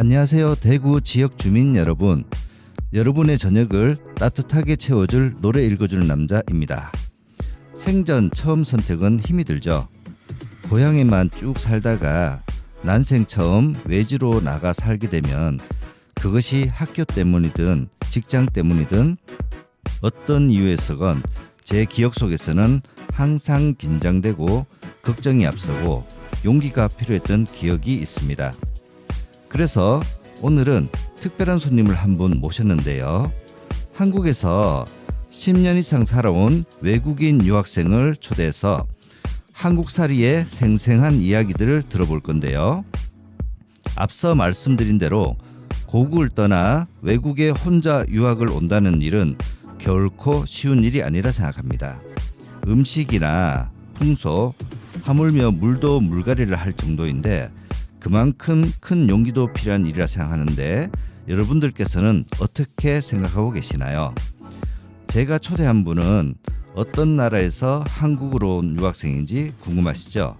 안녕하세요. 대구 지역 주민 여러분. 여러분의 저녁을 따뜻하게 채워줄 노래 읽어주는 남자입니다. 생전 처음 선택은 힘이 들죠. 고향에만 쭉 살다가 난생 처음 외지로 나가 살게 되면 그것이 학교 때문이든 직장 때문이든 어떤 이유에서건 제 기억 속에서는 항상 긴장되고 걱정이 앞서고 용기가 필요했던 기억이 있습니다. 그래서 오늘은 특별한 손님을 한 분 모셨는데요. 한국에서 10년 이상 살아온 외국인 유학생을 초대해서 한국살이의 생생한 이야기들을 들어볼 건데요. 앞서 말씀드린 대로 고국을 떠나 외국에 혼자 유학을 온다는 일은 결코 쉬운 일이 아니라 생각합니다. 음식이나 풍속, 하물며 물도 물갈이를 할 정도인데 그만큼 큰 용기도 필요한 일이라 생각하는데 여러분들께서는 어떻게 생각하고 계시나요? 제가 초대한 분은 어떤 나라에서 한국으로 온 유학생인지 궁금하시죠?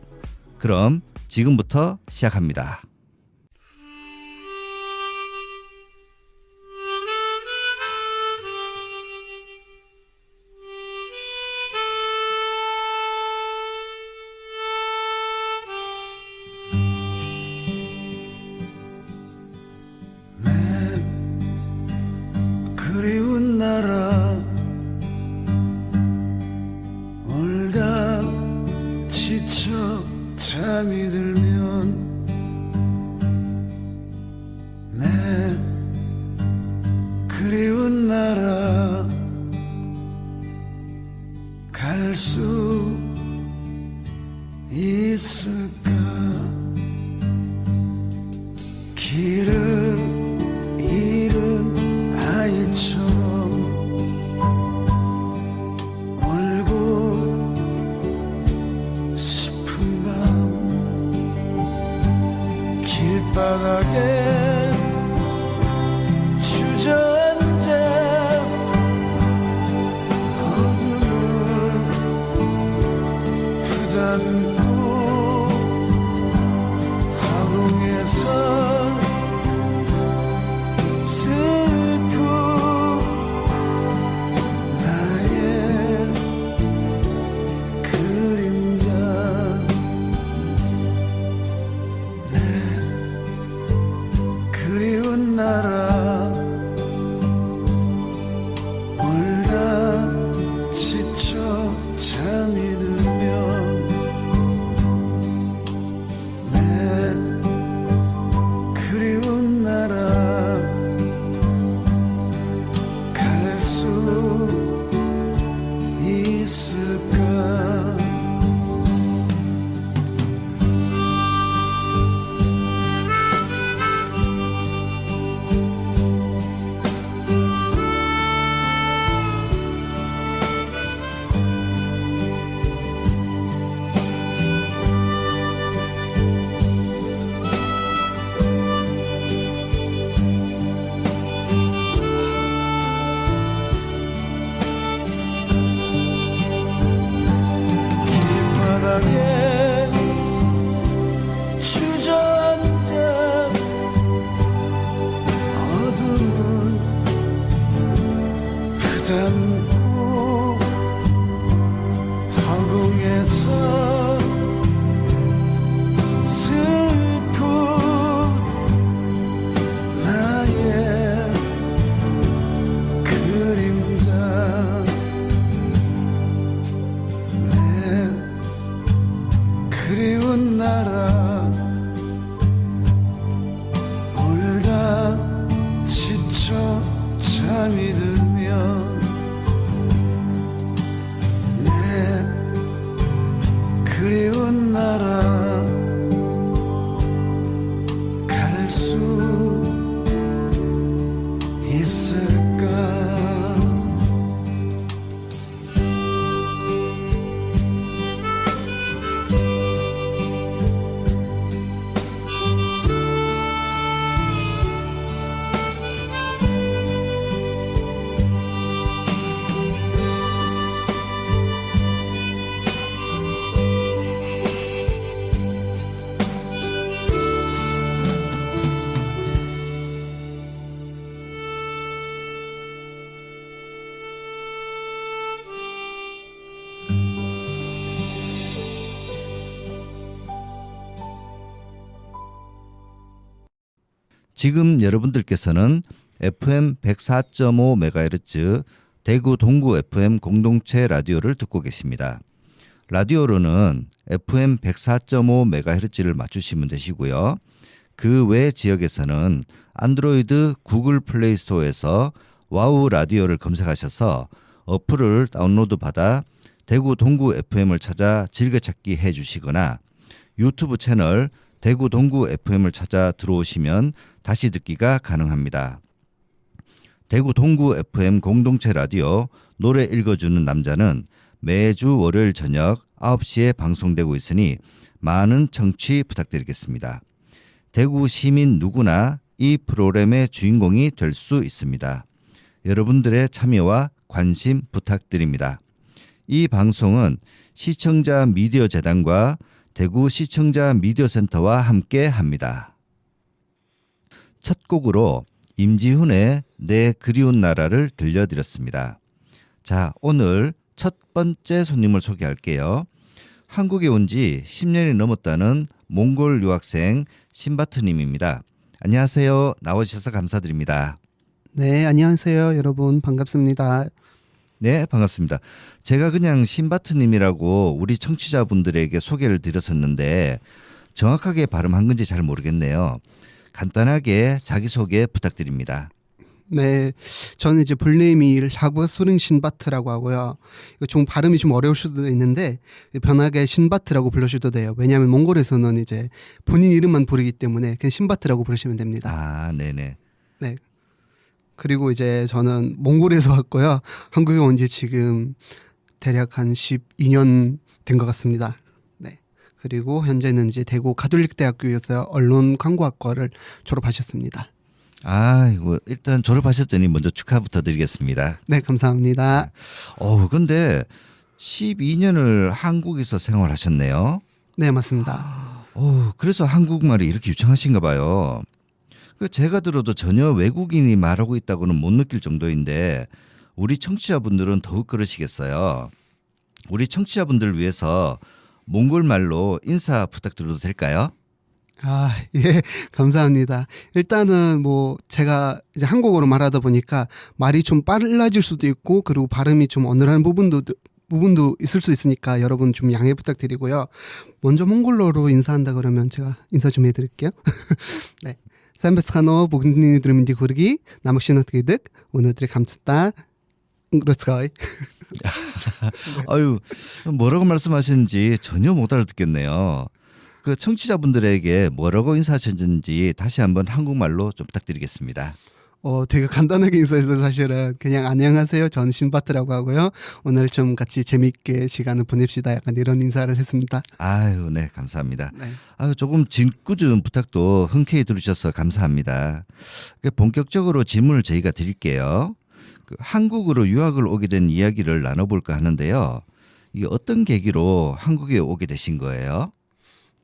그럼 지금부터 시작합니다. 그리운 나라 울다 지쳐 잠이 들면 내 그리운 나라 갈 수 있을까 길을 잃은 아이처럼 울고 싶은 밤 길바닥에 주저앉아 어둠을 부담고 화공에서 슬픈 나의 그림자 내 그리운 나라 울다 지쳐 잠이 들면 내 그리운 나라 갈 수 있을까 길바닥에 주저앉아 어둠을 부담고 화공에서 슬픈 나의 그림자 내 그리운 나라 울다 지쳐 잠이 들면 내 그리운 나라 갈 수 있을까 지금 여러분들께서는 FM 104.5MHz 대구 동구 FM 공동체 라디오를 듣고 계십니다. 라디오로는 FM 104.5MHz를 맞추시면 되시고요. 그 외 지역에서는 안드로이드 구글 플레이 스토어에서 와우 라디오를 검색하셔서 어플을 다운로드 받아 대구 동구 FM을 찾아 즐겨찾기 해주시거나 유튜브 채널 대구 동구 FM을 찾아 들어오시면 다시 듣기가 가능합니다. 대구 동구 FM 공동체 라디오 노래 읽어주는 남자는 매주 월요일 저녁 9시에 방송되고 있으니 많은 청취 부탁드리겠습니다. 대구 시민 누구나 이 프로그램의 주인공이 될 수 있습니다. 여러분들의 참여와 관심 부탁드립니다. 이 방송은 시청자 미디어 재단과 대구 시청자 미디어 센터와 함께 합니다. 첫 곡으로 임지훈의 내 그리운 나라를 들려드렸습니다. 자, 오늘 첫 번째 손님을 소개할게요. 한국에 온 지 10년이 넘었다는 몽골 유학생 신바트님입니다. 안녕하세요. 나와주셔서 감사드립니다. 네, 안녕하세요. 여러분 반갑습니다. 네, 반갑습니다. 제가 그냥 신바트님이라고 우리 청취자분들에게 소개를 드렸었는데 정확하게 발음한 건지 잘 모르겠네요. 간단하게 자기소개 부탁드립니다. 네, 저는 이제 불네임이 하고 수능 신바트라고 하고요. 이거 좀 발음이 좀 어려울 수도 있는데 편하게 신바트라고 불러주셔도 돼요. 왜냐하면 몽골에서는 이제 본인 이름만 부르기 때문에 그냥 신바트라고 부르시면 됩니다. 아, 네네. 네. 그리고 이제 저는 몽골에서 왔고요. 한국에 온 지 지금 대략 한 12년 된 것 같습니다. 네. 그리고 현재는 이제 대구 가톨릭대학교에서 언론광고학과를 졸업하셨습니다. 아이고, 일단 졸업하셨더니 먼저 축하부터 드리겠습니다. 네, 감사합니다. 근데 12년을 한국에서 생활하셨네요. 네, 맞습니다. 그래서 한국말이 이렇게 유창하신가 봐요. 제가 들어도 전혀 외국인이 말하고 있다고는 못 느낄 정도인데 우리 청취자분들은 더욱 그러시겠어요. 우리 청취자분들을 위해서 몽골 말로 인사 부탁드려도 될까요? 아, 예, 감사합니다. 일단은 뭐 제가 이제 한국어로 말하다 보니까 말이 좀 빨라질 수도 있고 그리고 발음이 좀 어눌한 부분도 있을 수 있으니까 여러분 좀 양해 부탁드리고요. 먼저 몽골어로 인사한다 그러면 제가 인사 좀 해드릴게요. 네. 샘베스카노 보그니 드르민디 고르기 나목시노트기득 오늘들의 감스다 그렇스가이. 아유, 뭐라고 말씀하시는지 전혀 못 알아듣겠네요. 그 청취자분들에게 뭐라고 인사하셨는지 다시 한번 한국말로 좀 부탁드리겠습니다. 되게 간단하게 인사해서 사실은 그냥 안녕하세요. 저는 신바트라고 하고요. 오늘 좀 같이 재미있게 시간을 보냅시다. 약간 이런 인사를 했습니다. 아유, 네, 감사합니다. 네. 아유, 조금 짓궂은 부탁도 흔쾌히 들으셔서 감사합니다. 본격적으로 질문을 저희가 드릴게요. 한국으로 유학을 오게 된 이야기를 나눠볼까 하는데요. 이게 어떤 계기로 한국에 오게 되신 거예요?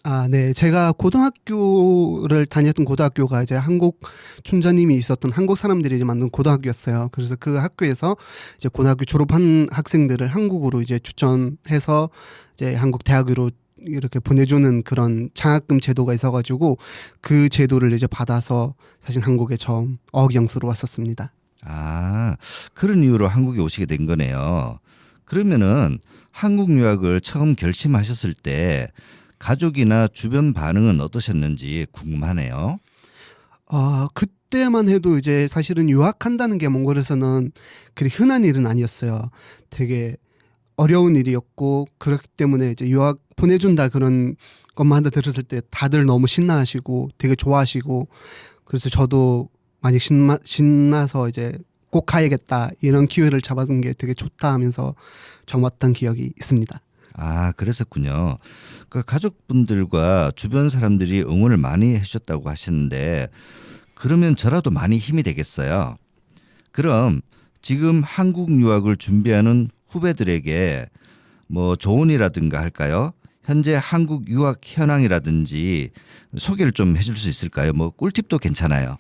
아, 네. 제가 고등학교를 다녔던 고등학교가 이제 한국 춘자님이 있었던 한국 사람들이 이제 만든 고등학교였어요. 그래서 그 학교에서 이제 고등학교 졸업한 학생들을 한국으로 이제 추천해서 이제 한국 대학으로 이렇게 보내주는 그런 장학금 제도가 있어가지고 그 제도를 이제 받아서 사실 한국에 처음 어학연수로 왔었습니다. 아, 그런 이유로 한국에 오시게 된 거네요. 그러면은 한국 유학을 처음 결심하셨을 때 가족이나 주변 반응은 어떠셨는지 궁금하네요. 그때만 해도 이제 사실은 유학한다는 게 몽골에서는 그리 흔한 일은 아니었어요. 되게 어려운 일이었고 그렇기 때문에 이제 유학 보내준다 그런 것만 들었을 때 다들 너무 신나하시고 되게 좋아하시고 그래서 저도 많이 신나서 이제 꼭 가야겠다 이런 기회를 잡아둔 게 되게 좋다 하면서 처음 왔던 기억이 있습니다. 아, 그랬었군요. 그 가족분들과 주변 사람들이 응원을 많이 해주셨다고 하셨는데 그러면 저라도 많이 힘이 되겠어요. 그럼 지금 한국 유학을 준비하는 후배들에게 뭐 조언이라든가 할까요? 현재 한국 유학 현황이라든지 소개를 좀 해줄 수 있을까요? 뭐 꿀팁도 괜찮아요.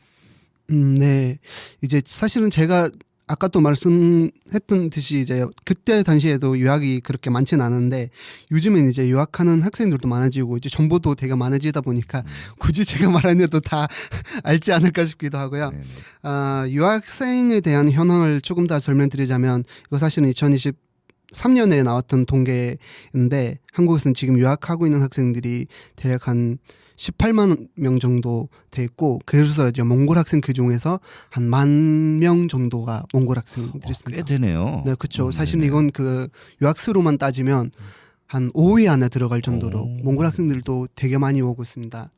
네. 이제 사실은 제가 아까 또 말씀했던 듯이 이제 그때 당시에도 유학이 그렇게 많지는 않은데 요즘엔 이제 유학하는 학생들도 많아지고 이제 정보도 되게 많아지다 보니까 굳이 제가 말하는 데도 다 알지 않을까 싶기도 하고요. 네네. 유학생에 대한 현황을 조금 더 설명드리자면 이거 사실은 2023년에 나왔던 통계인데 한국에서는 지금 유학하고 있는 학생들이 대략 한 18만 명 정도 돼 있고 그래서 이제 몽골 학생 그 중에서 한 10,000명 정도가 몽골 학생들이 꽤 있습니다. 되네요. 네, 그렇죠. 사실 네네. 이건 그 유학수로만 따지면 한 5위 안에 들어갈 정도로 오. 몽골 학생들도 되게 많이 오고 있습니다.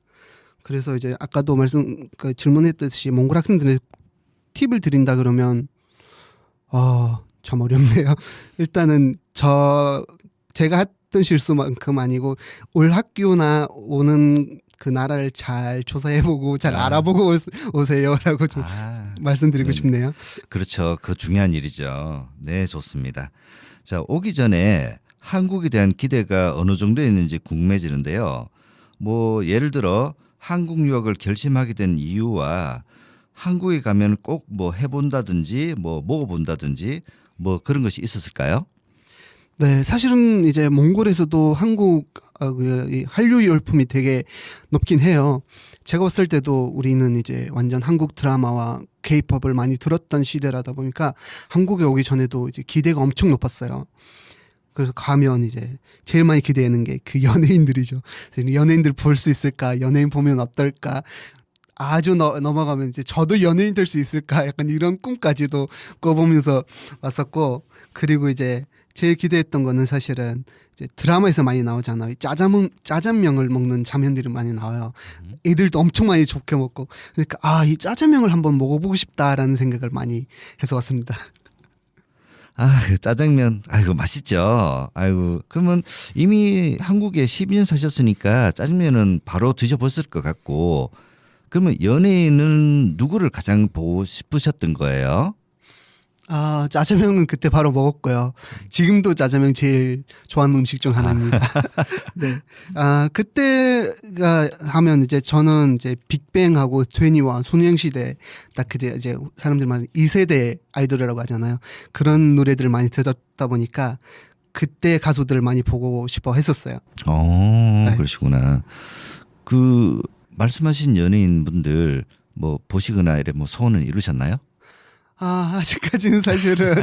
그래서 이제 아까도 질문했듯이 몽골 학생들의 팁을 드린다 그러면 참 어렵네요. 일단은 제가 했던 실수만큼 아니고 올 학교나 오는 그 나라를 잘 조사해보고 잘 알아보고 오세요라고 좀 말씀드리고 네네. 싶네요. 그렇죠. 그 중요한 일이죠. 네, 좋습니다. 자, 오기 전에 한국에 대한 기대가 어느 정도 있는지 궁금해지는데요. 뭐 예를 들어 한국 유학을 결심하게 된 이유와 한국에 가면 꼭 뭐 해본다든지 뭐 먹어본다든지 뭐 그런 것이 있었을까요? 네, 사실은 이제 몽골에서도 한국 이 한류 열풍이 되게 높긴 해요. 제가 봤을 때도 우리는 이제 완전 한국 드라마와 K-팝을 많이 들었던 시대라다 보니까 한국에 오기 전에도 이제 기대가 엄청 높았어요. 그래서 가면 이제 제일 많이 기대하는 게 그 연예인들이죠. 연예인들 볼 수 있을까? 연예인 보면 어떨까? 아주 넘어가면 이제 저도 연예인 될 수 있을까? 약간 이런 꿈까지도 꿔보면서 왔었고, 그리고 이제 제일 기대했던 거는 사실은 이제 드라마에서 많이 나오잖아요. 짜장면을 먹는 장면들이 많이 나와요. 애들도 엄청 많이 좋게 먹고, 그러니까 이 짜장면을 한번 먹어보고 싶다라는 생각을 많이 해서 왔습니다. 그 짜장면, 아이고 맛있죠. 아이고 그러면 이미 한국에 12년 사셨으니까 짜장면은 바로 드셔보셨을 것 같고, 그러면 연예인은 누구를 가장 보고 싶으셨던 거예요? 짜장면은 그때 바로 먹었고요. 지금도 짜장면 제일 좋아하는 음식 중 하나입니다. 네. 그때가 하면 이제 저는 이제 빅뱅하고 트웬티원, 소녀시대 딱 그때 이제 사람들 말 2세대 아이돌이라고 하잖아요. 그런 노래들을 많이 듣다 보니까 그때 가수들을 많이 보고 싶어 했었어요. 네. 그러시구나. 그 말씀하신 연예인분들 뭐 보시거나 이래 뭐 소원은 이루셨나요? 아직까지는 사실은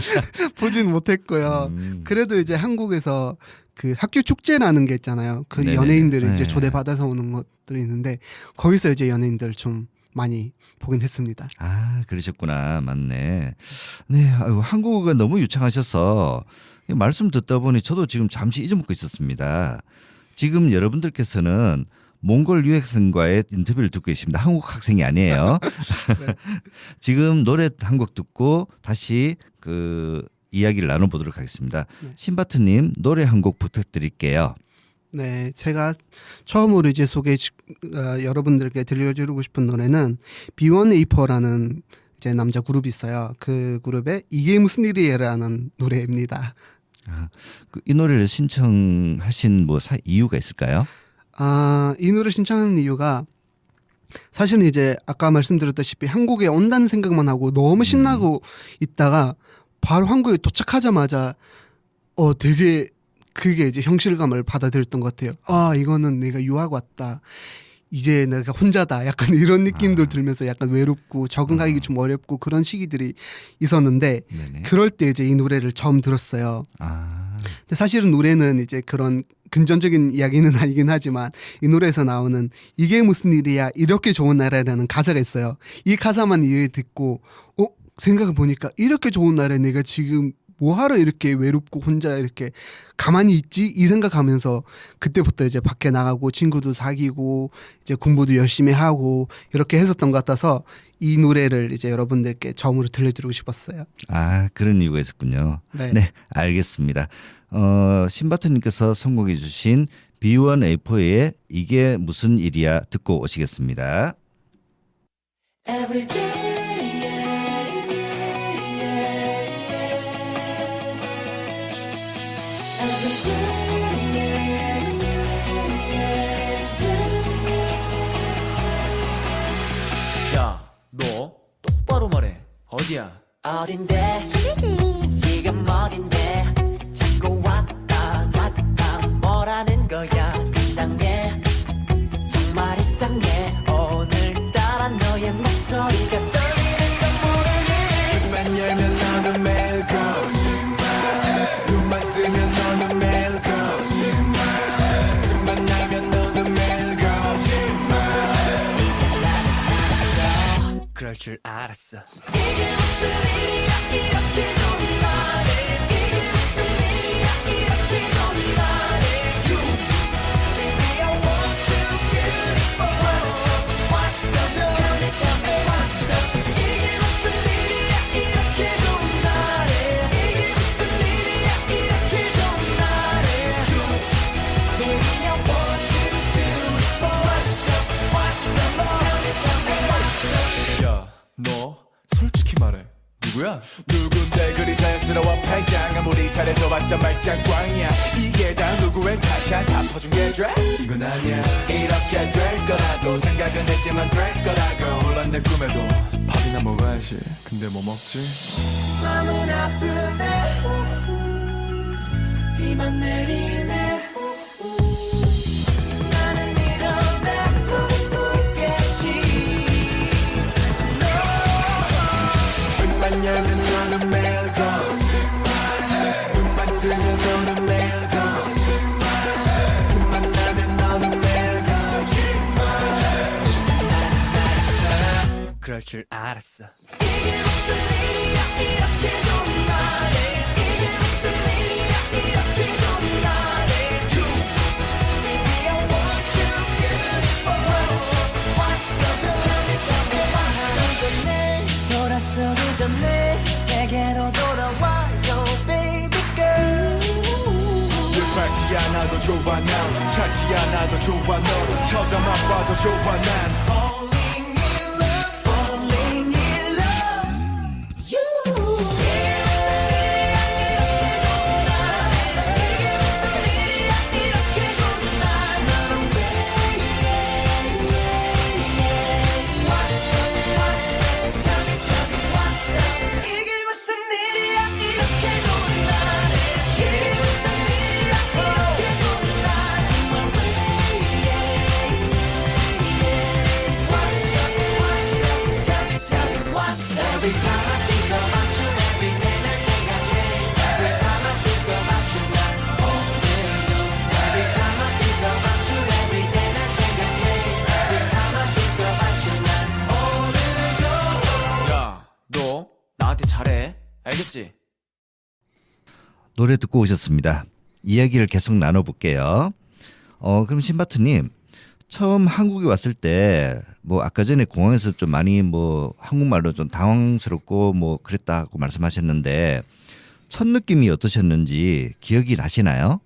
보진 못했고요. 음. 그래도 이제 한국에서 그 학교 축제라는 게 있잖아요. 그 네네. 연예인들이 이제 네. 초대받아서 오는 것들이 있는데 거기서 이제 연예인들 좀 많이 보긴 했습니다. 그러셨구나. 맞네. 네, 아이고, 한국어가 너무 유창하셔서 말씀 듣다 보니 저도 지금 잠시 잊어먹고 있었습니다. 지금 여러분들께서는 몽골 유학생과의 인터뷰를 듣고 계십니다. 한국 학생이 아니에요. 네. 지금 노래 한 곡 듣고 다시 그 이야기를 나눠보도록 하겠습니다. 네. 신바트님 노래 한 곡 부탁드릴게요. 네, 제가 처음으로 이제 여러분들께 들려드리고 싶은 노래는 B1A4라는 이제 남자 그룹이 있어요. 그 그룹의 이게 무슨 일이에라는 노래입니다. 이 노래를 신청하신 뭐 이유가 있을까요? 이 노래 신청하는 이유가 사실은 이제 아까 말씀드렸다시피 한국에 온다는 생각만 하고 너무 신나고 있다가 바로 한국에 도착하자마자 되게 그게 이제 현실감을 받아들였던 것 같아요. 이거는 내가 유학 왔다. 이제 내가 혼자다. 약간 이런 느낌도 들면서 약간 외롭고 적응하기 좀 어렵고 그런 시기들이 있었는데 네네. 그럴 때 이제 이 노래를 처음 들었어요. 근데 사실은 노래는 이제 그런 근전적인 이야기는 아니긴 하지만 이 노래에서 나오는 이게 무슨 일이야 이렇게 좋은 나라라는 가사가 있어요. 이 가사만 듣고 생각해 보니까 이렇게 좋은 나라에 내가 지금 뭐하러 이렇게 외롭고 혼자 이렇게 가만히 있지? 이 생각하면서 그때부터 이제 밖에 나가고 친구도 사귀고 이제 공부도 열심히 하고 이렇게 했었던 것 같아서 이 노래를 이제 여러분들께 처음으로 들려드리고 싶었어요. 그런 이유가 있었군요. 네. 네, 알겠습니다. 신바트님께서 선곡해 주신 B1A4의 이게 무슨 일이야 듣고 오시겠습니다. 야, 너 똑바로 말해. 어디야? 어딘데 집이지. 지금 어딘데 자꾸 왔다 갔다 뭐라는 거야 이상해 정말 이상해 오늘따라 너의 목소리가 떨리는 건 모르니 눈만 열면 너는 매일 거짓말 눈만 뜨면 너는 매일 거짓말 틈만 나면 너는 매일 거짓말 이제 나는 알았어 그럴 줄 알았어 이게 무슨 일이야 이렇게 좋은 날에 이게 무슨 일이야 이렇게 좋은 날에 You Baby I want you beautiful What's up tell me what's up 이게 무슨 일이야 이렇게 좋은 날에 이게 무슨 일이야 이렇게 좋은 날에 You Baby I want you beautiful What's up tell me what's up 야, 너 솔직히 말해. 누구야? 누군데 그리 자연스러워 팔짱 아무리 잘해줘봤자 말짱꽝이야 이게 다 누구의 탓이야 다 퍼준 게 죄? 이건 아니야 이렇게 될 거라고 생각은 했지만 될 거라고 물론 내 꿈에도 밥이나 먹어야지 근데 뭐 먹지? 마음은 아프네 비만 내리네 나는 이러다 웃겠지 눈만 열면 너는 매일 거짓말 눈만 뜨면 너는 매일 거짓말 틈만 나면 너는 매일 거짓말 그럴 줄 알았어 이게 무슨 일이야 이렇게 좋은 날에 이게 무슨 일이야 이렇게 좋은 날에 You Baby I want you beautiful What's up tell me what's up 전에 돌아서기 전에 내게로 돌아와요 baby girl 밟지 않아도 좋아 난 찾지 않아도 좋아 너를 쳐다만 봐도 좋아 난 Falling in love You 이게 무슨 일이야 이렇게 좋은 날 나는 이게 무슨 일이야 이렇게 좋은 날에 이게 무슨 일이야 이렇게 좋은 날 정말 Every time I think about you every day 날 생각해 Every time I think about you 난 오늘도 Every time I think about you every day 날 생각해 Every time I think about you 난 오늘도 야, 너 나한테 잘해. 알겠지? 노래 듣고 오셨습니다. 이야기를 계속 나눠볼게요. 그럼 신바트님 처음 한국에 왔을 때 뭐 아까 전에 공항에서 좀 많이 뭐 한국말로 좀 당황스럽고 뭐 그랬다고 말씀하셨는데 첫 느낌이 어떠셨는지 기억이 나시나요?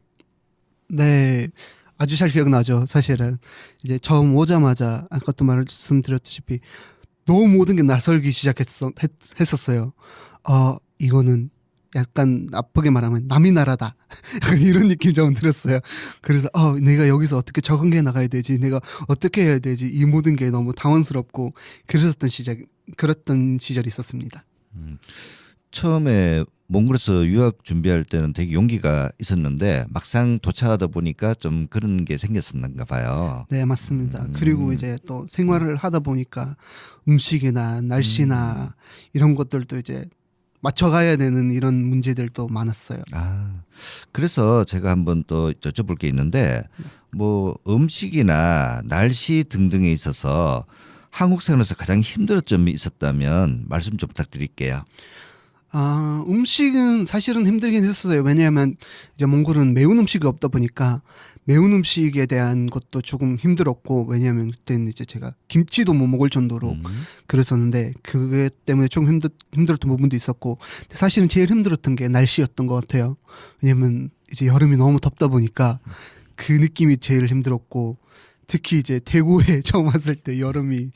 네, 아주 잘 기억나죠. 사실은 이제 처음 오자마자 아까도 말씀드렸다시피 너무 모든 게 낯설기 했었어요. 이거는 약간 나쁘게 말하면 남이 나라다. 약간 이런 느낌 좀 들었어요. 그래서 내가 여기서 어떻게 적응해 나가야 되지? 내가 어떻게 해야 되지? 이 모든 게 너무 당황스럽고 그랬던 시절이 있었습니다. 처음에 몽골에서 유학 준비할 때는 되게 용기가 있었는데 막상 도착하다 보니까 좀 그런 게 생겼었는가 봐요. 네, 맞습니다. 그리고 이제 또 생활을 하다 보니까 음식이나 날씨나 이런 것들도 이제 맞춰가야 되는 이런 문제들도 많았어요. 그래서 제가 한번 또 여쭤볼 게 있는데 뭐 음식이나 날씨 등등에 있어서 한국 생활에서 가장 힘들었던 점이 있었다면 말씀 좀 부탁드릴게요. 음식은 사실은 힘들긴 했었어요. 왜냐하면 이제 몽골은 매운 음식이 없다 보니까 매운 음식에 대한 것도 조금 힘들었고, 왜냐하면 그때는 이제 제가 김치도 못 먹을 정도로 그랬었는데 그게 때문에 좀 힘들었던 부분도 있었고, 근데 사실은 제일 힘들었던 게 날씨였던 것 같아요. 왜냐하면 이제 여름이 너무 덥다 보니까 그 느낌이 제일 힘들었고, 특히 이제 대구에 처음 왔을 때 여름이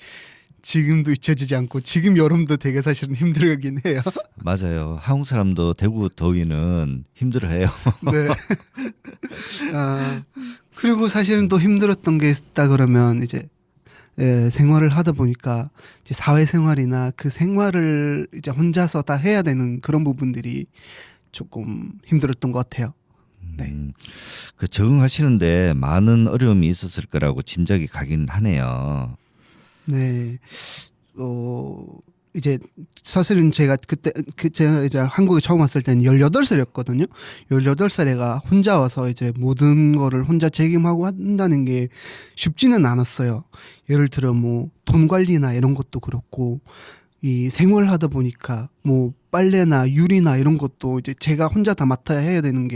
지금도 잊혀지지 않고 지금 여름도 되게 사실은 힘들긴 해요. 맞아요. 한국 사람도 대구 더위는 힘들어해요. 네. 그리고 사실은 또 힘들었던 게 있다 그러면 이제 생활을 하다 보니까 이제 사회생활이나 그 생활을 이제 혼자서 다 해야 되는 그런 부분들이 조금 힘들었던 것 같아요. 네. 그 적응하시는데 많은 어려움이 있었을 거라고 짐작이 가긴 하네요. 네. 이제 사실은 제가 제가 이제 한국에 처음 왔을 때는 18살이었거든요. 18살에가 혼자 와서 이제 모든 거를 혼자 책임하고 한다는 게 쉽지는 않았어요. 예를 들어 뭐 돈 관리나 이런 것도 그렇고 이 생활하다 보니까 뭐 빨래나 유리나 이런 것도 이제 제가 혼자 다 맡아야 해야 되는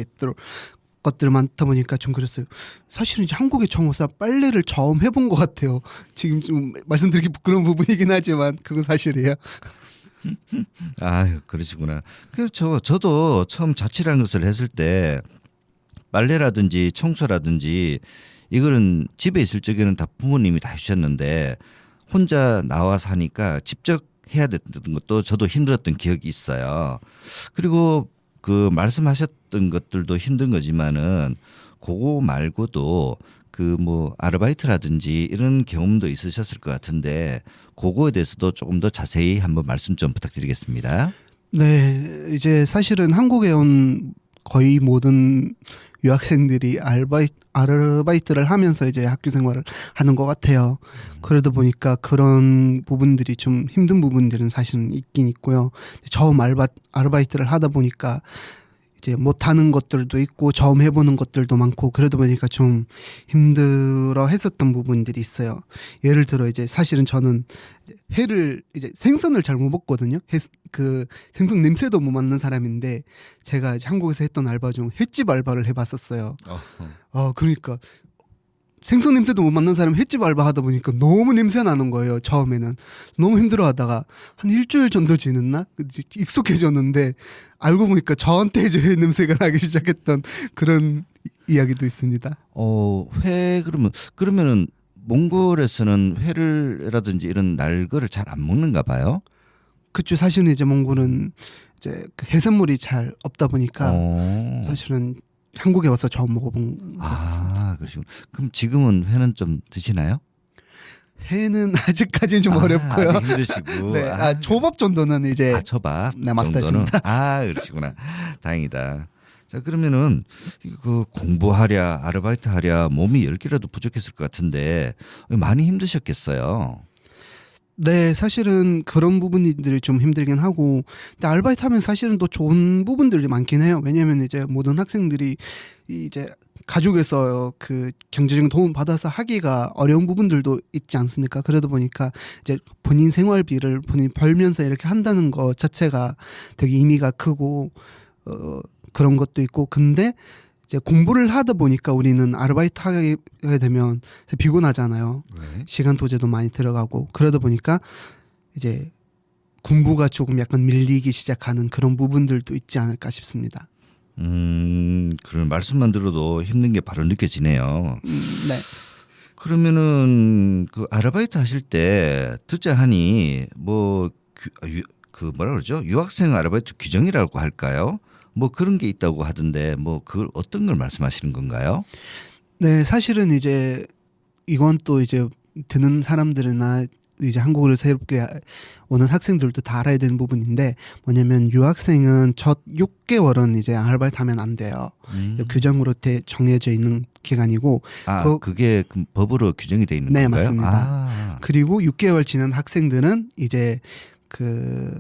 것들 많다 보니까 좀 그랬어요. 사실은 이제 한국에 처음 와서 빨래를 처음 해본 것 같아요. 지금 좀 말씀드리기 부끄러운 부분이긴 하지만 그건 사실이에요. 아유, 그러시구나. 그렇죠. 저도 처음 자취라는 것을 했을 때 빨래라든지 청소라든지 이거는 집에 있을 적에는 다 부모님이 다 해주셨는데 혼자 나와 사니까 직접 해야 됐던 것도 저도 힘들었던 기억이 있어요. 그리고 그 말씀하셨던 것들도 힘든 거지만은 그거 말고도 그 뭐 아르바이트라든지 이런 경험도 있으셨을 것 같은데 그거에 대해서도 조금 더 자세히 한번 말씀 좀 부탁드리겠습니다. 네, 이제 사실은 한국에 온 거의 모든 유학생들이 아르바이트를 하면서 이제 학교 생활을 하는 것 같아요. 그러다 보니까 그런 부분들이 좀 힘든 부분들은 사실은 있긴 있고요. 처음 아르바이트를 하다 보니까 이제 못하는 것들도 있고 처음 해보는 것들도 많고 그러다 보니까 좀 힘들어 했었던 부분들이 있어요. 예를 들어 이제 사실은 저는 이제 생선을 잘 못 먹거든요. 그 생선 냄새도 못 맡는 사람인데 제가 이제 한국에서 했던 알바 중 횟집 알바를 해봤었어요. 그러니까 생선 냄새도 못 맡는 사람이 횟집 알바 하다 보니까 너무 냄새 나는 거예요. 처음에는 너무 힘들어하다가 한 일주일 정도 지났나 익숙해졌는데 알고 보니까 저한테 이제 회 냄새가 나기 시작했던 그런 이야기도 있습니다. 회 그러면은 몽골에서는 회를라든지 이런 날 거를 잘 안 먹는가 봐요. 그쵸. 사실은 이제 몽골은 이제 그 해산물이 잘 없다 보니까 사실은 한국에 와서 처음 먹어본 것 같습니다. 그러시군. 그럼 지금은 회는 좀 드시나요? 회는 아직까지는 좀 어렵고요. 아직 힘드시고. 네, 조밥 정도는 이제 초밥. 네, 마스터했습니다. 그러시구나. 다행이다. 자, 그러면은 그 공부하랴, 아르바이트 하랴 몸이 10개라도 부족했을 것 같은데 많이 힘드셨겠어요. 네, 사실은 그런 부분들이 좀 힘들긴 하고, 근데 아르바이트 하면 사실은 또 좋은 부분들이 많긴 해요. 왜냐하면 이제 모든 학생들이 이제 가족에서 그 경제적인 도움 받아서 하기가 어려운 부분들도 있지 않습니까? 그러다 보니까 이제 본인 생활비를 본인 벌면서 이렇게 한다는 것 자체가 되게 의미가 크고 그런 것도 있고, 근데 이제 공부를 하다 보니까 우리는 아르바이트 하게 되면 피곤하잖아요. 네. 시간 도제도 많이 들어가고 그러다 보니까 이제 공부가 조금 약간 밀리기 시작하는 그런 부분들도 있지 않을까 싶습니다. 그런 말씀만 들어도 힘든 게 바로 느껴지네요. 네. 그러면은 그 아르바이트 하실 때 듣자 하니 뭐 그 뭐라 그러죠? 유학생 아르바이트 규정이라고 할까요? 뭐 그런 게 있다고 하던데 뭐 그걸 어떤 걸 말씀하시는 건가요? 네, 사실은 이제 이건 또 이제 듣는 사람들이나 이제 한국을 새롭게 오는 학생들도 다 알아야 되는 부분인데 뭐냐면 유학생은 첫 6개월은 이제 아르바이트 하면 안 돼요. 규정으로 정해져 있는 기간이고 그게 법으로 규정이 돼 있는 네, 건가요? 맞습니다. 그리고 6개월 지난 학생들은 이제 그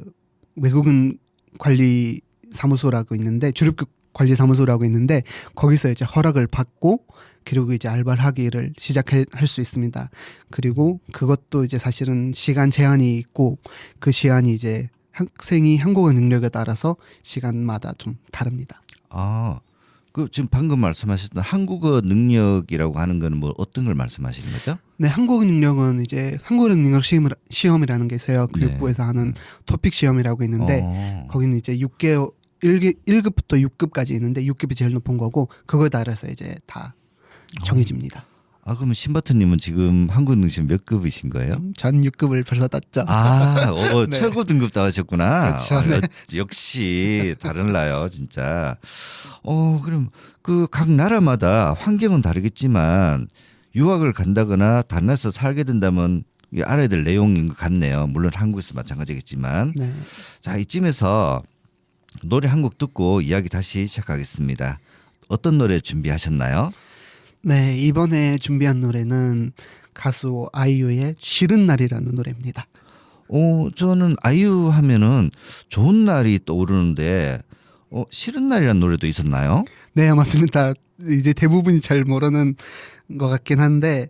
외국인 관리 사무소라고 있는데 주립국 관리 사무소라고 있는데 거기서 이제 허락을 받고 그리고 이제 알바를 하기를 시작할 수 있습니다. 그리고 그것도 이제 사실은 시간 제한이 있고 그 시간이 이제 학생이 한국어 능력에 따라서 시간마다 좀 다릅니다. 그 지금 방금 말씀하셨던 한국어 능력이라고 하는 거는 뭐 어떤 걸 말씀하시는 거죠? 네, 한국어 능력은 이제 한국어 능력 시험이라는 게 있어요. 교육부에서 하는 토픽 시험이라고 있는데 거기는 이제 6개월 1급부터 6급까지 있는데 6급이 제일 높은 거고 그거에 따라서 이제 다 정해집니다. 그러면 신바트님은 지금 한국 능력 몇 급이신 거예요? 전 6급을 벌써 땄죠. 네. 최고 등급 따셨구나. 그렇죠. 네. 역시 달라요, 진짜. 그럼 그 각 나라마다 환경은 다르겠지만 유학을 간다거나 다른 나라에서 살게 된다면 이게 알아야 될 내용인 것 같네요. 물론 한국에서도 마찬가지겠지만. 네. 자, 이쯤에서 노래 한 곡 듣고 이야기 다시 시작하겠습니다. 어떤 노래 준비하셨나요? 네, 이번에 준비한 노래는 가수 아이유의 싫은 날이라는 노래입니다. 저는 아이유 하면은 좋은 날이 떠오르는데 싫은 날이라는 노래도 있었나요? 네, 맞습니다. 이제 대부분이 잘 모르는 것 같긴 한데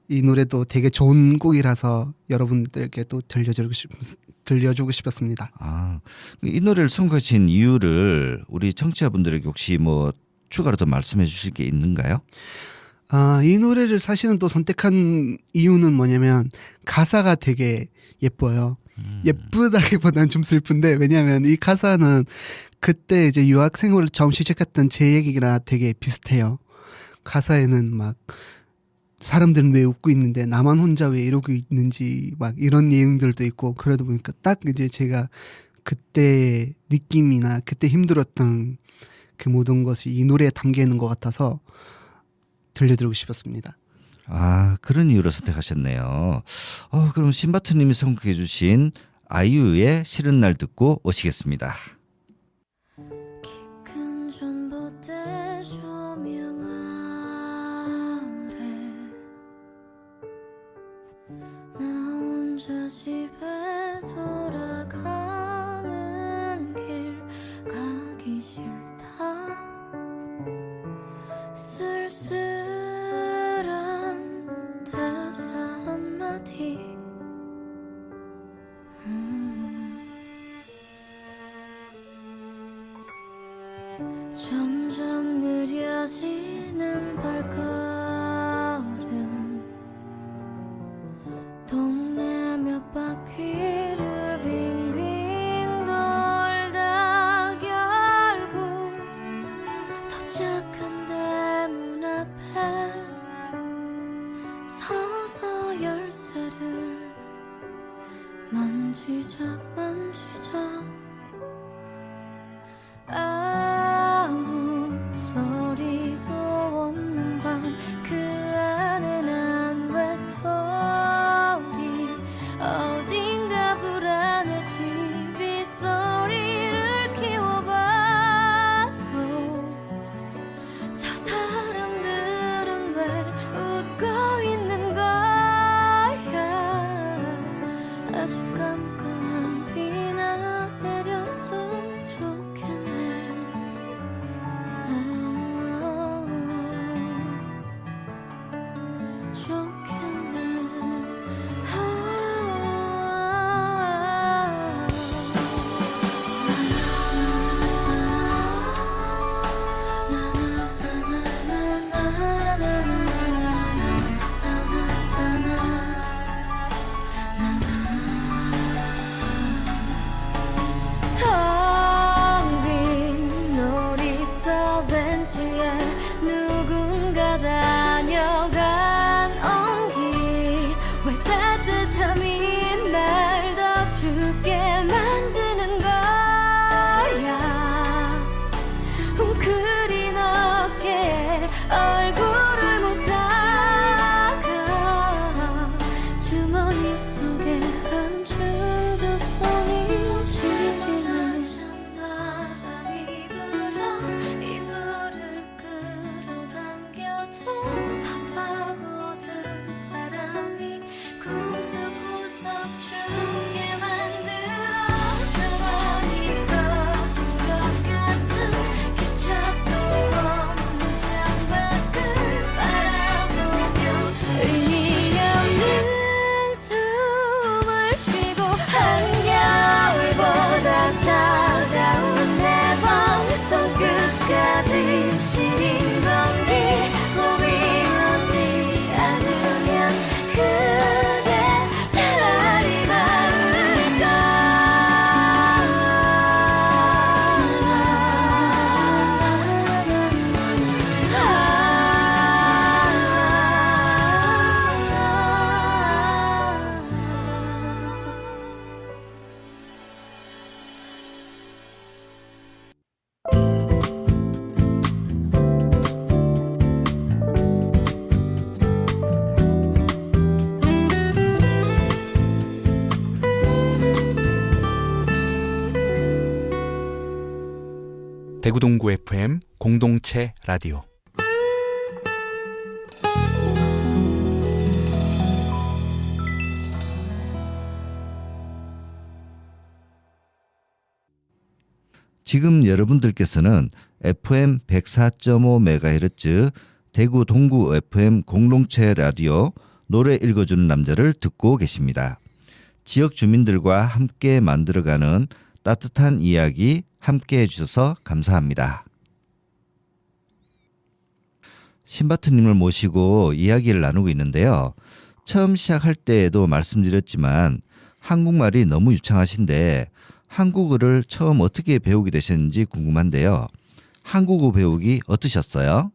이 노래도 되게 좋은 곡이라서 여러분들께 또 들려주고 싶었습니다. 아, 이 노래를 선곡하신 이유를 우리 청취자분들에게 혹시 뭐 추가로 더 말씀해 주실 게 있는가요? 이 노래를 사실은 또 선택한 이유는 뭐냐면 가사가 되게 예뻐요. 예쁘다기보다는 좀 슬픈데 왜냐하면 이 가사는 그때 이제 유학 생활을 처음 시작했던 제 얘기랑 되게 비슷해요. 가사에는 막 사람들은 왜 웃고 있는데 나만 혼자 왜 이러고 있는지 막 이런 내용들도 있고 그러다 보니까 딱 이제 제가 그때 느낌이나 그때 힘들었던 그 모든 것이 이 노래에 담겨 있는 것 같아서 들려드리고 싶었습니다. 아, 그런 이유로 선택하셨네요. 그럼 신바트님이 선곡해 주신 아이유의 싫은 날 듣고 오시겠습니다. 큰 전봇대 조명 아래 나 혼자 집에 돌아가는 길 가기 싫다 쓸쓸한 대사 한마디 점점 느려지는 발걸음 동네 몇 바퀴를 빙빙 돌다 결국 도착한 대문 앞에 서서 열쇠를 만지작 아무 소리도 없는 밤 그 안에 난 외톨이 어딘가 불안해 TV 소리를 키워봐도 저 사람들은 왜 웃고 있는 거야 아주 깜깜한 비나 내렸으면 좋겠네 대구 동구 FM 공동체 라디오. 지금 여러분들께서는 FM 104.5MHz 대구 동구 FM 공동체 라디오 노래 읽어주는 남자를 듣고 계십니다. 지역 주민들과 함께 만들어가는 따뜻한 이야기 함께 해주셔서 감사합니다. 신바트님을 모시고 이야기를 나누고 있는데요. 처음 시작할 때에도 말씀드렸지만 한국말이 너무 유창하신데 한국어를 처음 어떻게 배우게 되셨는지 궁금한데요. 한국어 배우기 어떠셨어요?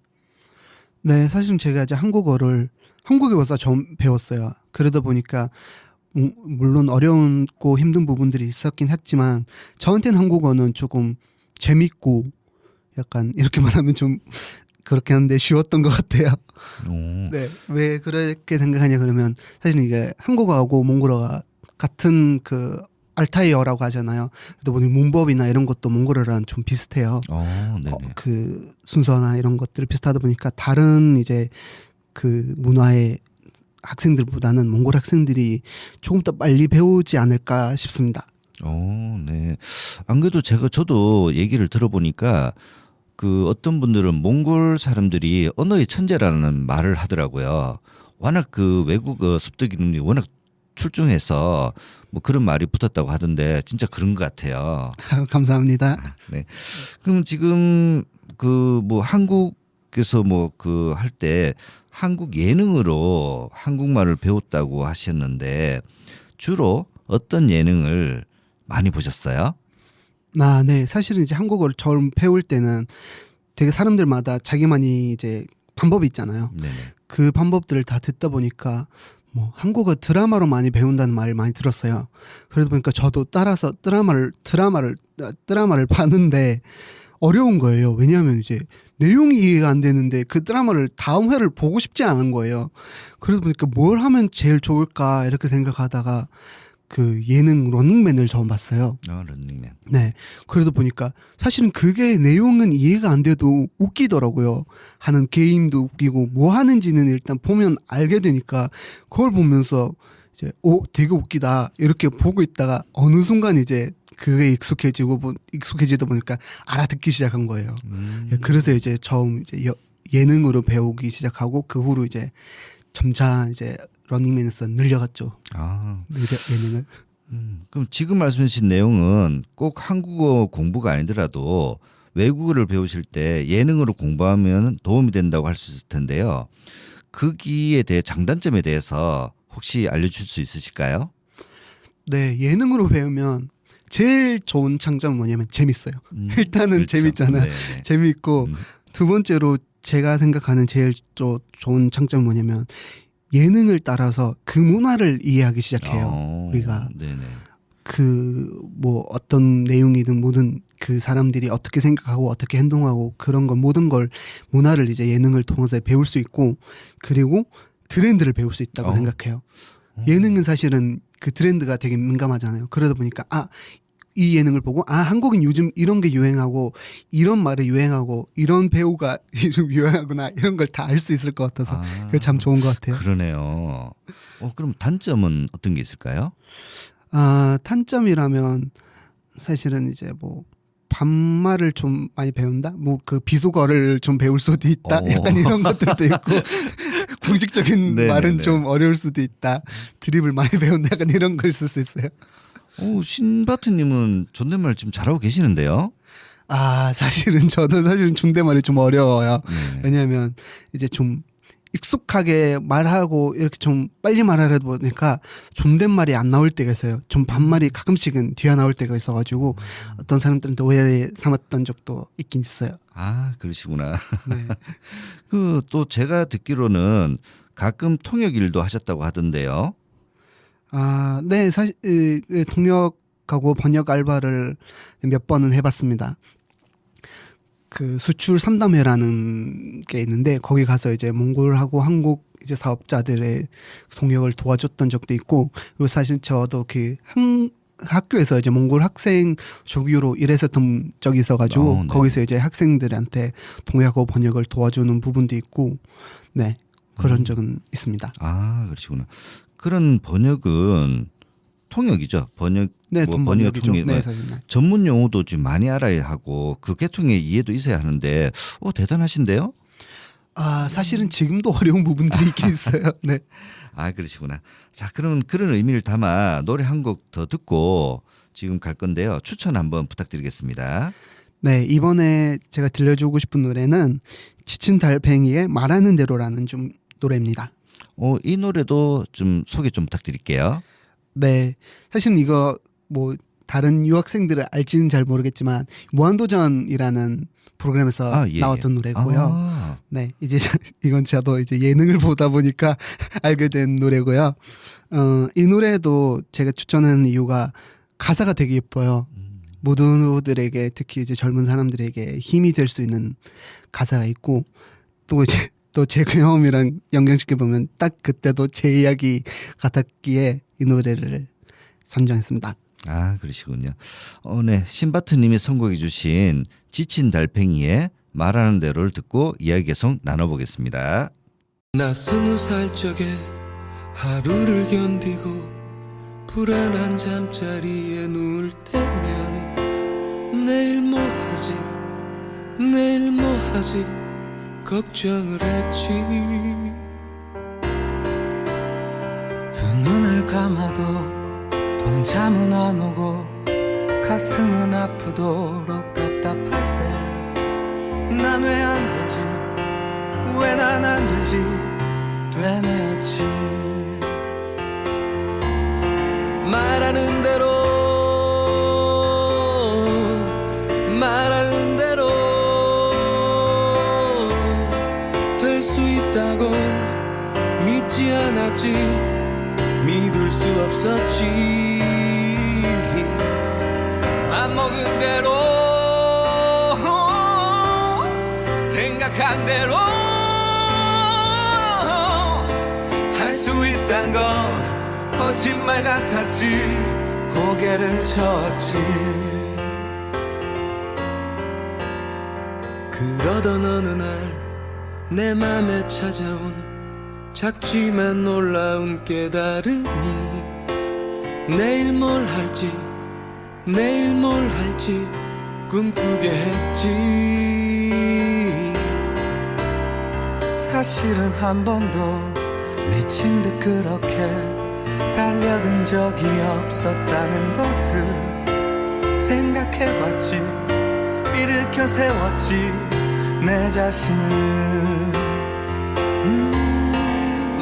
네, 사실은 제가 이제 한국에 와서 처음 배웠어요. 그러다 보니까 물론 어려운고 힘든 부분들이 있었긴 했지만 저한테는 한국어는 조금 재밌고 약간 이렇게 말하면 좀 그렇게 하는데 쉬웠던 것 같아요. 오. 네, 왜 그렇게 생각하냐 그러면 사실은 이게 한국어하고 몽골어가 같은 그 알타이어라고 하잖아요. 그러다 보니 문법이나 이런 것도 몽골어랑 좀 비슷해요. 네네. 그 순서나 이런 것들이 비슷하다 보니까 다른 이제 그 문화의 학생들보다는 몽골 학생들이 조금 더 빨리 배우지 않을까 싶습니다. 네. 안 그래도 저도 얘기를 들어보니까 그 어떤 분들은 몽골 사람들이 언어의 천재라는 말을 하더라고요. 워낙 그 외국어 습득 기능이 워낙 출중해서 뭐 그런 말이 붙었다고 하던데 진짜 그런 것 같아요. 감사합니다. 네. 그럼 지금 그 뭐 한국에서 뭐 그 할 때 한국 예능으로 한국말을 배웠다고 하셨는데 주로 어떤 예능을 많이 보셨어요? 네. 사실은 이제 한국어를 처음 배울 때는 되게 사람들마다 자기만이 이제 방법이 있잖아요. 네네. 그 방법들을 다 듣다 보니까 뭐 한국어 드라마로 많이 배운다는 말을 많이 들었어요. 그러다 보니까 저도 따라서 드라마를 봤는데 어려운 거예요. 왜냐하면 이제 내용이 이해가 안 되는데 그 드라마를 다음 회를 보고 싶지 않은 거예요. 그러다 보니까 뭘 하면 제일 좋을까 이렇게 생각하다가 그 예능 러닝맨을 처음 봤어요. 런닝맨. 네. 그러다 보니까 사실은 그게 내용은 이해가 안 돼도 웃기더라고요. 하는 게임도 웃기고 뭐 하는지는 일단 보면 알게 되니까 그걸 보면서 이제 되게 웃기다 이렇게 보고 있다가 어느 순간 이제 그게 익숙해지다 보니까 알아듣기 시작한 거예요. 예, 그래서 이제 처음 이제 예능으로 배우기 시작하고 그 후로 이제 점차 이제 러닝맨에서 늘려갔죠. 예능을. 그럼 지금 말씀해 주신 내용은 꼭 한국어 공부가 아니더라도 외국어를 배우실 때 예능으로 공부하면 도움이 된다고 할 수 있을 텐데요. 거기에 대해 장단점에 대해서 혹시 알려줄 수 있으실까요? 네, 예능으로 배우면 제일 좋은 장점은 뭐냐면 재밌어요. 일단은 그렇죠. 재밌잖아요. 네네. 재밌고 두 번째로 제가 생각하는 제일 좋은 장점은 뭐냐면 예능을 따라서 그 문화를 이해하기 시작해요. 우리가 네네. 그 뭐 어떤 내용이든 뭐든 그 사람들이 어떻게 생각하고 어떻게 행동하고 그런 걸 모든 걸 문화를 이제 예능을 통해서 배울 수 있고 그리고 트렌드를 배울 수 있다고 생각해요. 예능은 사실은 그 트렌드가 되게 민감하잖아요. 그러다 보니까 이 예능을 보고 한국은 요즘 이런 게 유행하고 이런 말이 유행하고 이런 배우가 요즘 유행하구나 이런 걸 다 알 수 있을 것 같아서 그게 참 좋은 것 같아요. 그러네요. 그럼 단점은 어떤 게 있을까요? 단점이라면 사실은 이제 뭐 반말을 좀 많이 배운다? 뭐 그 비속어를 좀 배울 수도 있다? 약간 이런 것들도 있고 공식적인 네네네. 말은 좀 어려울 수도 있다. 드립을 많이 배운다? 약간 이런 걸 쓸 수 있어요. 신바트님은 존댓말 지금 잘하고 계시는데요? 사실은 저도 사실은 중대말이 좀 어려워요. 네. 왜냐하면 이제 좀 익숙하게 말하고 이렇게 좀 빨리 말하다 보니까 존댓말이 안 나올 때가 있어요. 좀 반말이 가끔씩은 뒤에 나올 때가 있어가지고 어떤 사람들한테 오해 삼았던 적도 있긴 있어요. 그러시구나. 네. 또 제가 듣기로는 가끔 통역 일도 하셨다고 하던데요. 네, 사실 통역하고 번역 알바를 몇 번은 해봤습니다. 그 수출 상담회라는 게 있는데 거기 가서 이제 몽골하고 한국 이제 사업자들의 통역을 도와줬던 적도 있고 그리고 사실 저도 그 학교에서 이제 몽골 학생 조교로 일했었던 적이 있어가지고 네. 거기서 이제 학생들한테 통역하고 번역을 도와주는 부분도 있고, 네 그런 적은 있습니다. 아, 그러시구나. 그런 번역은 통역이죠. 번역, 네, 뭐 번역이죠. 통역, 네, 사실 네. 전문 용어도 좀 많이 알아야 하고 그 계통의 이해도 있어야 하는데, 대단하신데요? 아 사실은 지금도 어려운 부분들이 있긴 있어요. 네. 아, 그러시구나. 자, 그러면 그런 의미를 담아 노래 한 곡 더 듣고 지금 갈 건데요. 추천 한번 부탁드리겠습니다. 네, 이번에 제가 들려주고 싶은 노래는 지친 달팽이의 말하는 대로라는 좀 노래입니다. 이 노래도 좀 소개 좀 부탁드릴게요. 네, 사실 이거 뭐 다른 유학생들은 알지는 잘 모르겠지만 무한도전이라는 프로그램에서 예, 나왔던 예. 노래고요. 아, 네, 이제 이건 저도 이제 예능을 보다 보니까 알게 된 노래고요. 이 노래도 제가 추천하는 이유가 가사가 되게 예뻐요. 모두들에게 특히 이제 젊은 사람들에게 힘이 될 수 있는 가사가 있고, 또 이제 또 제 경험이랑 연결시켜 보면 딱 그때도 제 이야기 같았기에 이 노래를 선정했습니다. 아, 그러시군요. 네. 신바트님이 선곡해 주신 지친 달팽이의 말하는 대로를 듣고 이야기 계속 나눠보겠습니다. 나 20살 적에 하루를 견디고 불안한 잠자리에 누울 때면 내일 뭐 하지 내일 뭐 하지 걱정을 했지. 두 눈을 감아도 동참은 안 오고 가슴은 아프도록 답답할 때 난 왜 안 되지 왜 난 안 되지 되뇌었지. 말하는 대로 말하는 대로 될 수 있다곤 믿지 않았지 믿을 수 없었지. 맘먹은 대로 생각한 대로 할 수 있단 건 거짓말 같았지 고개를 쳤지. 그러던 어느 날 내 맘에 찾아온 작지만 놀라운 깨달음이 내일 뭘 할지 내일 뭘 할지 꿈꾸게 했지. 사실은 한 번도 미친 듯 그렇게 달려든 적이 없었다는 것을 생각해봤지. 일으켜 세웠지 내 자신을.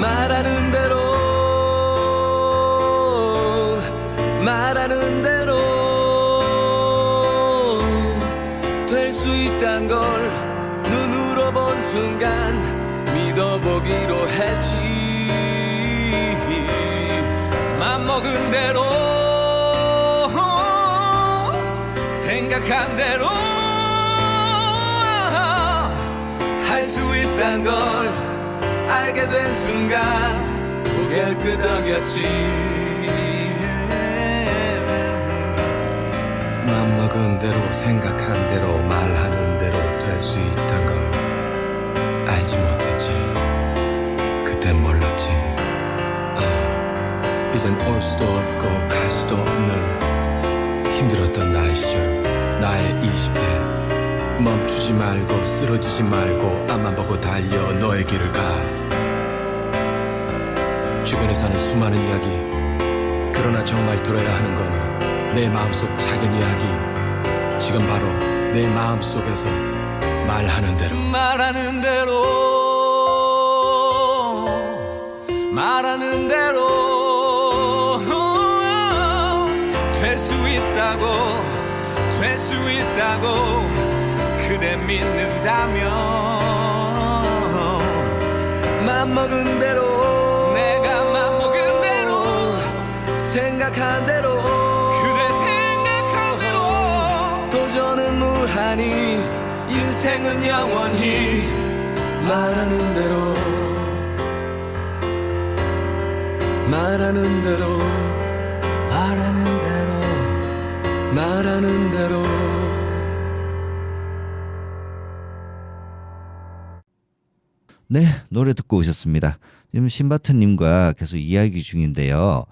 말하는 대로 말하는 대로 될 수 있단 걸 눈으로 본 순간 믿어보기로 했지. 맘먹은 대로 생각한 대로 할 수 있단 걸 알게 된 순간 고개를 끄덕였지. 맘먹은 대로 생각한 대로 말하는 대로 될 수 있단 걸 알지 못했지. 그땐 몰랐지. 이젠 올 수도 없고 갈 수도 없는 힘들었던 나의 시절 나의 20대. 멈추지 말고 쓰러지지 말고 앞만 보고 달려 너의 길을 가. 주변에 사는 수많은 이야기 그러나 정말 들어야 하는 건 내 마음속 작은 이야기. 지금 바로 내 마음속에서 말하는 대로 말하는 대로 말하는 대로 될 수 있다고 될 수 있다고 그대 믿는다면 맘먹은 대로 내가 맘먹은 대로 생각한 대로 그대 생각한 대로 도전은 무한히 인생은 영원히 말하는 대로 말하는 대로 말하는 대로 말하는 대로 네, 노래 듣고 오셨습니다. 지금 신바트님과 계속 이야기 중인데요.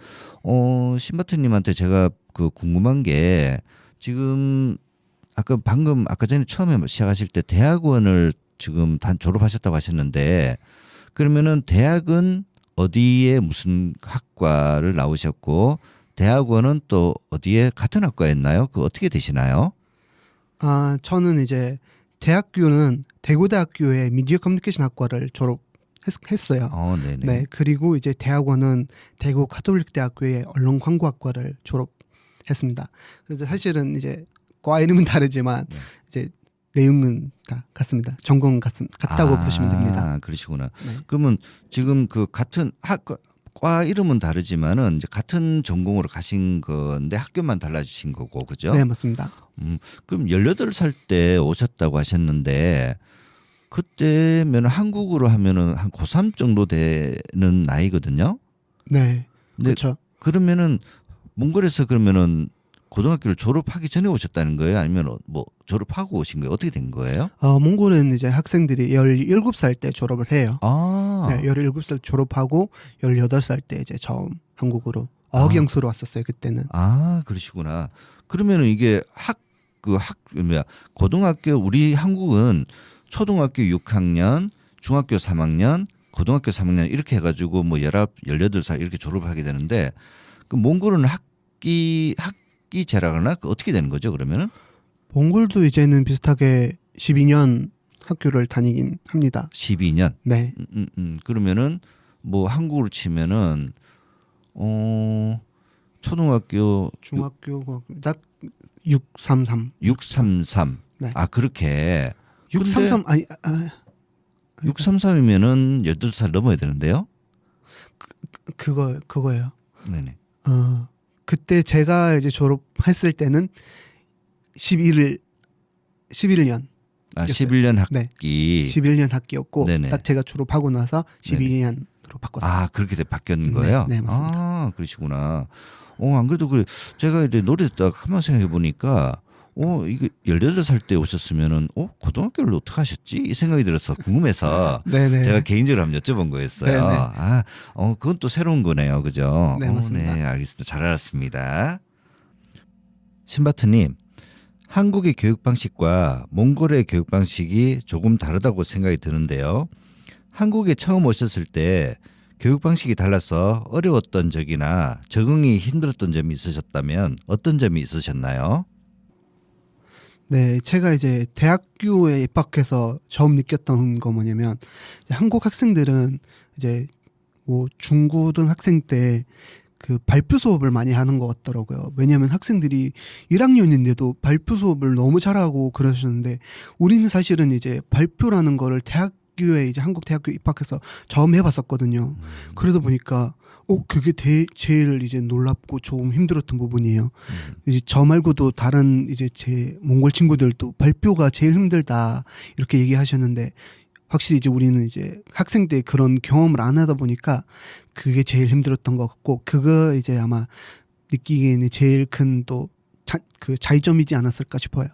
신바트님한테 제가 그 궁금한 게 지금 아까 전에 처음에 시작하실 때 대학원을 지금 졸업하셨다고 하셨는데 그러면은 대학은 어디에 무슨 학과를 나오셨고 대학원은 또 어디에 같은 학과였나요? 그 어떻게 되시나요? 저는 이제 대학교는 대구대학교의 미디어 커뮤니케이션 학과를 졸업했어요. 네네. 네, 그리고 이제 대학원은 대구 가톨릭대학교의 언론광고학과를 졸업했습니다. 그래서 사실은 이제 과 이름은 다르지만 이제 내용은 다 같습니다. 전공 같다고 보시면 됩니다. 그러시구나. 네. 그러면 지금 그 같은 과 이름은 다르지만은 이제 같은 전공으로 가신 건데 학교만 달라지신 거고, 그죠? 네, 맞습니다. 그럼 18살 때 오셨다고 하셨는데 그때면 한국으로 하면은 한 고3 정도 되는 나이거든요. 네, 근데 그렇죠. 그러면은 몽골에서 그러면은 고등학교를 졸업하기 전에 오셨다는 거예요? 아니면 뭐 졸업하고 오신 거예요? 어떻게 된 거예요? 몽골은 이제 학생들이 17살 때 졸업을 해요. 네, 17살 졸업하고 18살 때 이제 처음 한국으로 어학연수로 왔었어요. 그때는. 그러시구나. 그러면은 이게 고등학교 우리 한국은 초등학교 6학년, 중학교 3학년, 고등학교 3학년 이렇게 해가지고 뭐 18살 이렇게 졸업하게 되는데 그 몽골은 학기제라거나 어떻게 되는 거죠? 그러면은? 몽골도 이제는 비슷하게 12년 학교를 다니긴 합니다. 12년. 네. 그러면은 뭐 한국으로 치면은 초등학교 중학교 딱 633. 633. 네. 그렇게 633 아니 633이면은 18살 넘어야 되는데요? 그거예요. 네네. 그때 제가 이제 졸업했을 때는 11년 11년 네. 학기. 11년 학기였고 네네. 딱 제가 졸업하고 나서 12년으로 바꿨어요. 그렇게 바뀐 거예요? 네, 맞습니다. 그러시구나. 안 그래도 제가 이제 노래 듣다가 가만 생각해 보니까 이게 18살 때 오셨으면은 고등학교를 어떻게 하셨지? 이 생각이 들어서 궁금해서 네네. 제가 개인적으로 한번 여쭤본 거였어요. 네네. 그건 또 새로운 거네요. 그죠? 네, 맞습니다. 네, 알겠습니다. 잘 알았습니다. 신바트님, 한국의 교육 방식과 몽골의 교육 방식이 조금 다르다고 생각이 드는데요. 한국에 처음 오셨을 때 교육 방식이 달라서 어려웠던 적이나 적응이 힘들었던 점이 있으셨다면 어떤 점이 있으셨나요? 네, 제가 이제 대학교에 입학해서 처음 느꼈던 거 뭐냐면 이제 한국 학생들은 이제 뭐 중고등 학생 때 그 발표 수업을 많이 하는 것 같더라고요. 왜냐하면 학생들이 1학년인데도 발표 수업을 너무 잘하고 그러셨는데 우리는 사실은 이제 발표라는 거를 대학교에 이제 한국 대학교 입학해서 처음 해봤었거든요. 그러다 보니까 그게 제일 이제 놀랍고 조금 힘들었던 부분이에요. 이제 저 말고도 다른 이제 제 몽골 친구들도 발표가 제일 힘들다 이렇게 얘기하셨는데 확실히 이제 우리는 이제 학생 때 그런 경험을 안 하다 보니까 그게 제일 힘들었던 것 같고 그거 이제 아마 느끼기에는 제일 큰 또 그 차이점이지 않았을까 싶어요.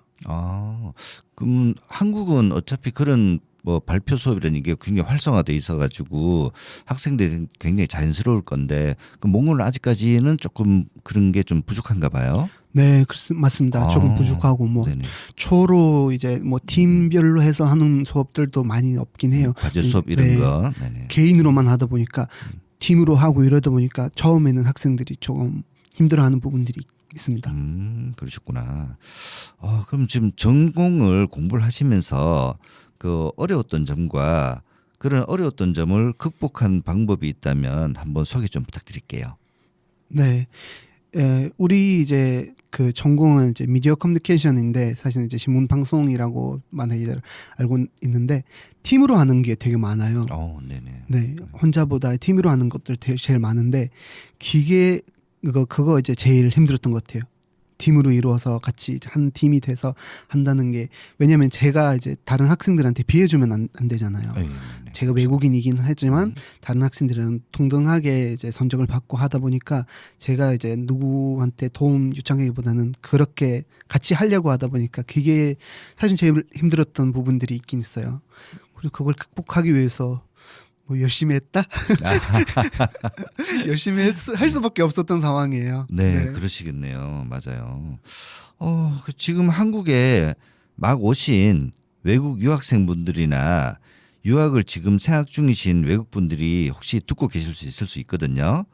그럼 한국은 어차피 그런 뭐 발표 수업이라는 게 굉장히 활성화돼 있어가지고 학생들이 굉장히 자연스러울 건데 그 몽골은 아직까지는 조금 그런 게 좀 부족한가 봐요. 네, 맞습니다. 조금 부족하고 뭐 네네. 초로 이제 뭐 팀별로 해서 하는 수업들도 많이 없긴 해요. 과제 수업 이런 네. 거. 네네. 개인으로만 하다 보니까 팀으로 하고 이러다 보니까 처음에는 학생들이 조금 힘들어하는 부분들이 있습니다. 그러셨구나. 그럼 지금 전공을 공부를 하시면서 그 어려웠던 점과 그런 어려웠던 점을 극복한 방법이 있다면 한번 소개 좀 부탁드릴게요. 네. 우리 이제 그 전공은 이제 미디어 커뮤니케이션인데 사실 이제 신문 방송이라고 많이 알고 있는데 팀으로 하는 게 되게 많아요. 네네. 네, 혼자보다 팀으로 하는 것들 제일 많은데 기계 그거 이제 제일 힘들었던 것 같아요. 팀으로 이루어서 같이 이제 한 팀이 돼서 한다는 게 왜냐면 제가 이제 다른 학생들한테 비해주면 안 되잖아요. 네. 제가 외국인이긴 하지만 다른 학생들은 동등하게 이제 선정을 받고 하다 보니까 제가 이제 누구한테 도움 요청하기보다는 그렇게 같이 하려고 하다 보니까 그게 사실 제일 힘들었던 부분들이 있긴 있어요. 그리고 그걸 극복하기 위해서 뭐 열심히 했다? 열심히 할 수밖에 없었던 상황이에요. 네, 그러시겠네요. 맞아요. 지금 한국에 막 오신 외국 유학생분들이나 유학을 지금 생각 중이신 외국분들이 혹시 듣고 계실 수 있을 수 있거든요.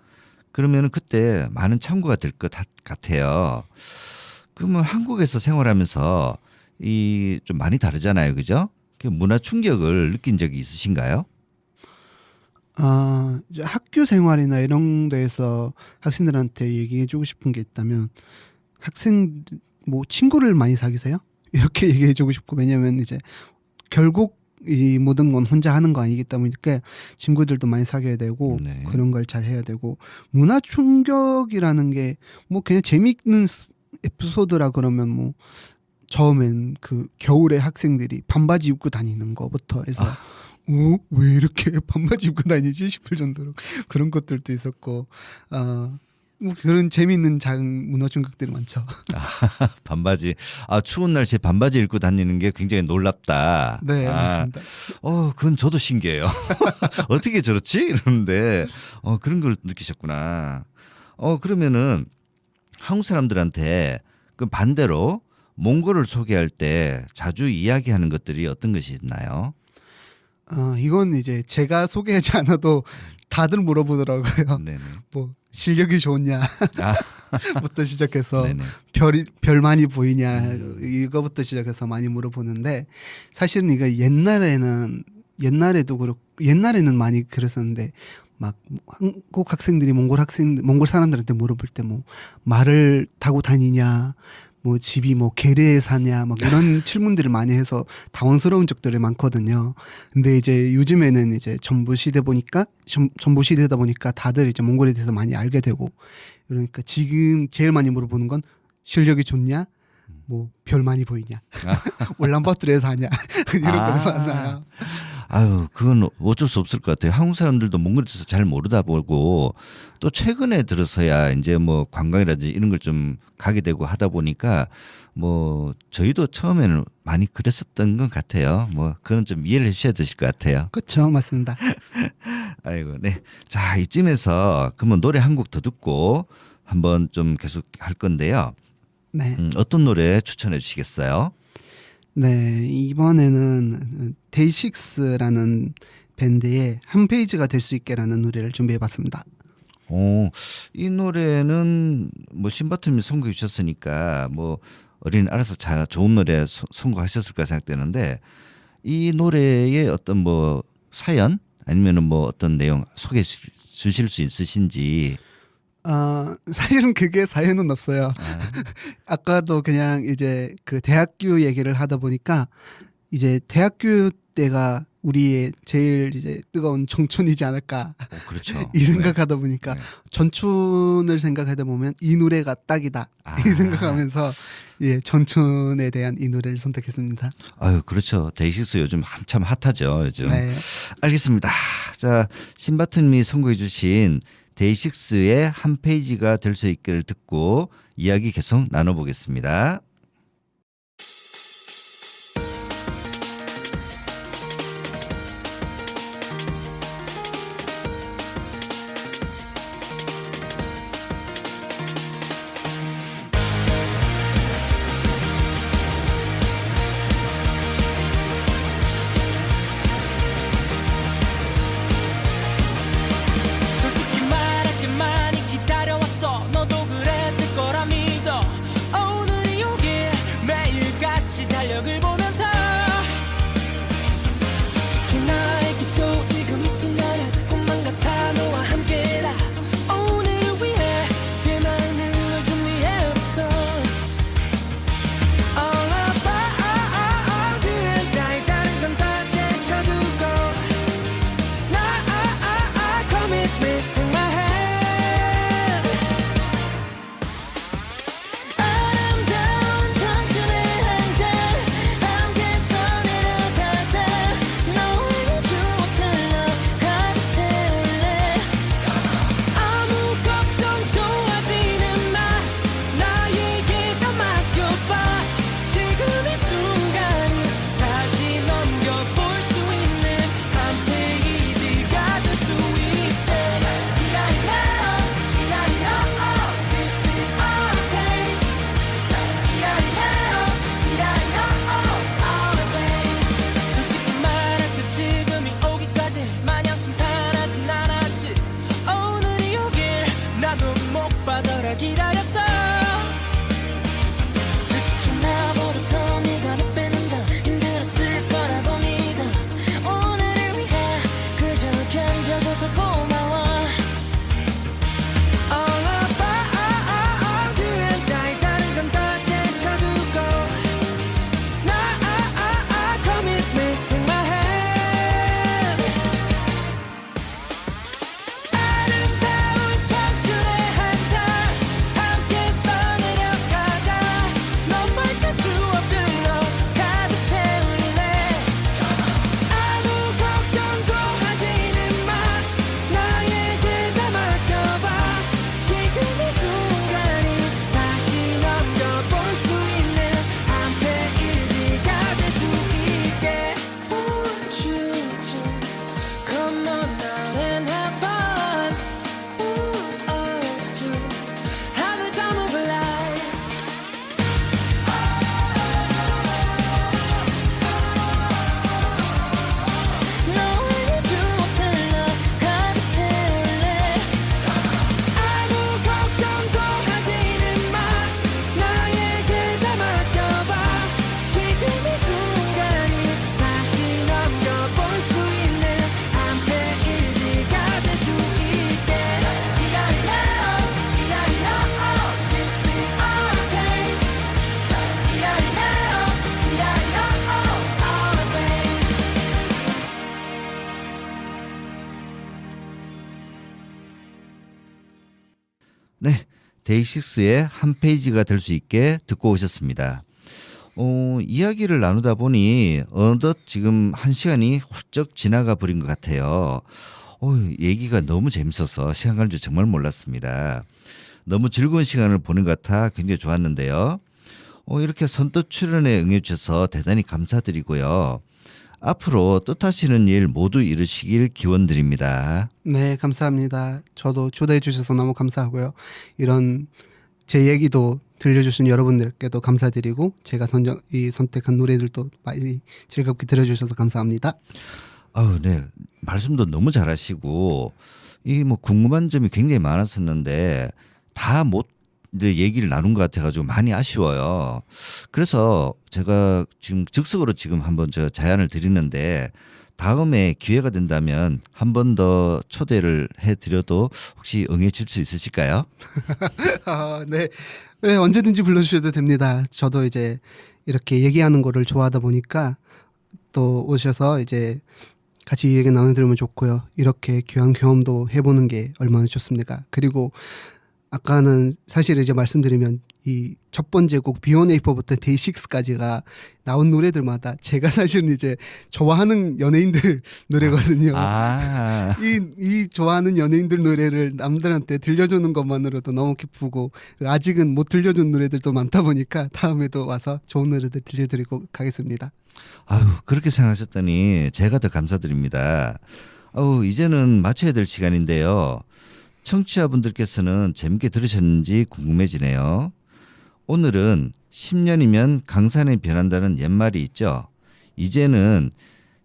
그러면 그때 많은 참고가 될 것 같아요. 그러면 한국에서 생활하면서 이 좀 많이 다르잖아요, 그죠? 그 문화 충격을 느낀 적이 있으신가요? 이제 학교 생활이나 이런 데에서 학생들한테 얘기해주고 싶은 게 있다면 뭐 친구를 많이 사귀세요? 이렇게 얘기해주고 싶고 왜냐면 이제 결국 이 모든 건 혼자 하는 거 아니기 때문에 친구들도 많이 사귀어야 되고 네. 그런 걸 잘 해야 되고 문화 충격이라는 게 뭐 그냥 재미있는 에피소드라 그러면 뭐 처음엔 그 겨울에 학생들이 반바지 입고 다니는 거부터 해서 왜 이렇게 반바지 입고 다니지 싶을 정도로 그런 것들도 있었고 뭐 그런 재미있는 작은 문화 충격들이 많죠. 반바지. 추운 날씨에 반바지 입고 다니는 게 굉장히 놀랍다. 네, 맞습니다. 그건 저도 신기해요. 어떻게 저렇지? 이러는데 그런 걸 느끼셨구나. 그러면은 한국 사람들한테 그 반대로 몽골을 소개할 때 자주 이야기하는 것들이 어떤 것이 있나요? 이건 이제 제가 소개하지 않아도 다들 물어보더라고요. 네네. 뭐 실력이 좋냐 부터 시작해서 네네. 별 많이 보이냐 이거부터 시작해서 많이 물어보는데 사실은 이거 옛날에는 많이 그랬었는데 막 한국 학생들이 몽골 사람들한테 물어볼 때 뭐 말을 타고 다니냐 뭐 집이 뭐 게르에 사냐 막 이런 질문들을 많이 해서 당황스러운 적들이 많거든요. 근데 이제 요즘에는 이제 전부 시대다 보니까 다들 이제 몽골에 대해서 많이 알게 되고 그러니까 지금 제일 많이 물어보는 건 실력이 좋냐, 뭐 별 많이 보이냐, 울란바토르에 사냐 이런 걸 많아요. 그건 어쩔 수 없을 것 같아요. 한국 사람들도 몽골에 대해서 잘 모르다 보고 또 최근에 들어서야 이제 뭐 관광이라든지 이런 걸 좀 가게 되고 하다 보니까 뭐 저희도 처음에는 많이 그랬었던 것 같아요. 뭐 그건 좀 이해를 해주셔야 되실 것 같아요. 그렇죠, 맞습니다. 아이고, 네. 자, 이쯤에서 그러면 노래 한 곡 더 듣고 한번 좀 계속 할 건데요. 네. 어떤 노래 추천해 주시겠어요? 네, 이번에는 데이식스라는 밴드의 한 페이지가 될 수 있게라는 노래를 준비해봤습니다. 이 노래는 뭐 신바트님이 선곡해 주셨으니까 뭐 어린 알아서 좋은 노래 선곡하셨을까 생각되는데 이 노래의 어떤 뭐 사연 아니면은 뭐 어떤 내용 소개해 주실 수 있으신지. 사실은 그게 사연은 없어요. 아까도 그냥 이제 그 대학교 얘기를 하다 보니까 이제 대학교 때가 우리의 제일 이제 뜨거운 청춘이지 않을까. 그렇죠. 이 생각하다 보니까 네. 전춘을 생각하다 보면 이 노래가 딱이다. 이 생각하면서 전춘에 대한 이 노래를 선택했습니다. 그렇죠. 데이식스 요즘 한참 핫하죠. 요즘. 네. 알겠습니다. 자, 신바트님이 선곡해 주신 데이식스의 한 페이지가 될 수 있기를 듣고 이야기 계속 나눠보겠습니다. 솔직히 말할게 많이 기다려왔어 너도 그랬을 거라 믿어 오늘이 오길 네, 데이식스의 한 페이지가 될 수 있게 듣고 오셨습니다. 이야기를 나누다 보니 어느덧 지금 1시간이 훌쩍 지나가 버린 것 같아요. 얘기가 너무 재밌어서 시간 가는 줄 정말 몰랐습니다. 너무 즐거운 시간을 보낸 것 같아 굉장히 좋았는데요. 이렇게 선뜻 출연에 응해주셔서 대단히 감사드리고요. 앞으로 뜻하시는 일 모두 이루시길 기원드립니다. 네, 감사합니다. 저도 초대해 주셔서 너무 감사하고요. 이런 제 얘기도 들려주신 여러분들께도 감사드리고 제가 선택한 노래들도 많이 즐겁게 들어주셔서 감사합니다. 네, 말씀도 너무 잘하시고 이 뭐 궁금한 점이 굉장히 많았었는데 다 못 얘기를 나눈 것 같아가지고 많이 아쉬워요. 그래서 제가 지금 즉석으로 지금 한번 저 제안을 드리는데 다음에 기회가 된다면 한 번 더 초대를 해드려도 혹시 응해줄 수 있으실까요? 네. 네, 언제든지 불러주셔도 됩니다. 저도 이제 이렇게 얘기하는 거를 좋아하다 보니까 또 오셔서 이제 같이 얘기 나눠드리면 좋고요. 이렇게 귀한 경험도 해보는 게 얼마나 좋습니까? 그리고 아까는 사실 이제 말씀드리면 이 첫 번째 곡 B1A4부터 데이식스까지가 나온 노래들마다 제가 사실은 이제 좋아하는 연예인들 노래거든요. 이 좋아하는 연예인들 노래를 남들한테 들려주는 것만으로도 너무 기쁘고 아직은 못 들려준 노래들도 많다 보니까 다음에도 와서 좋은 노래들 들려드리고 가겠습니다. 그렇게 생각하셨다니 제가 더 감사드립니다. 이제는 마쳐야 될 시간인데요. 청취자분들께서는 재밌게 들으셨는지 궁금해지네요. 오늘은 10년이면 강산이 변한다는 옛말이 있죠. 이제는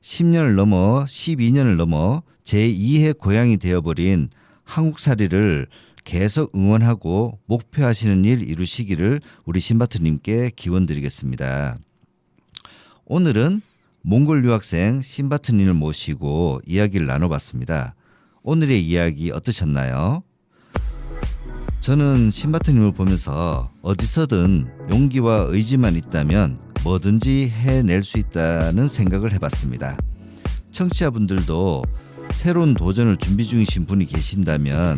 10년을 넘어 12년을 넘어 제2의 고향이 되어버린 한국사리를 계속 응원하고 목표하시는 일 이루시기를 우리 신바트님께 기원드리겠습니다. 오늘은 몽골 유학생 신바트님을 모시고 이야기를 나눠봤습니다. 오늘의 이야기 어떠셨나요? 저는 신바트님을 보면서 어디서든 용기와 의지만 있다면 뭐든지 해낼 수 있다는 생각을 해봤습니다. 청취자분들도 새로운 도전을 준비 중이신 분이 계신다면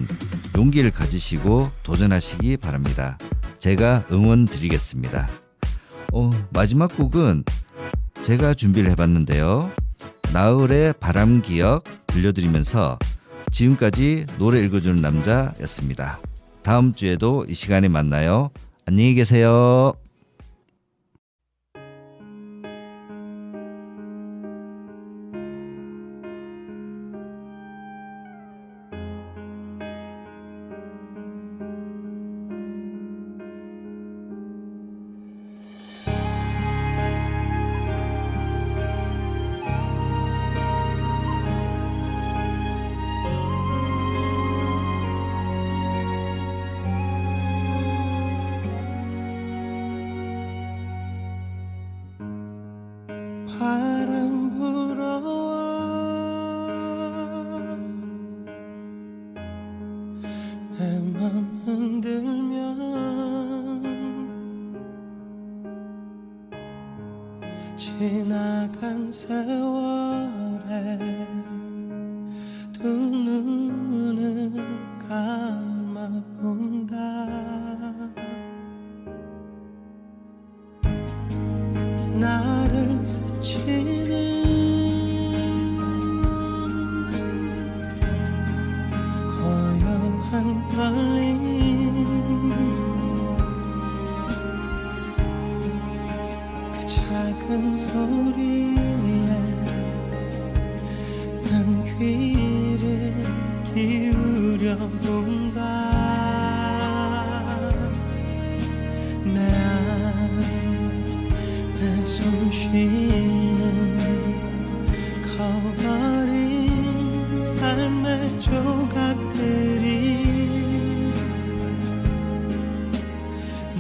용기를 가지시고 도전하시기 바랍니다. 제가 응원 드리겠습니다. 마지막 곡은 제가 준비를 해봤는데요. 나흘의 바람기억 들려드리면서 지금까지 노래 읽어주는 남자였습니다. 다음 주에도 이 시간에 만나요. 안녕히 계세요. 바람 불어와 내 맘 흔들면 지나간 세월에 두 눈을 감아본다. 나를 스치는 고요한 떨림 그 작은 소리에 난 귀를 기울여 본다. 내 숨쉬는 커버린 삶의 조각들이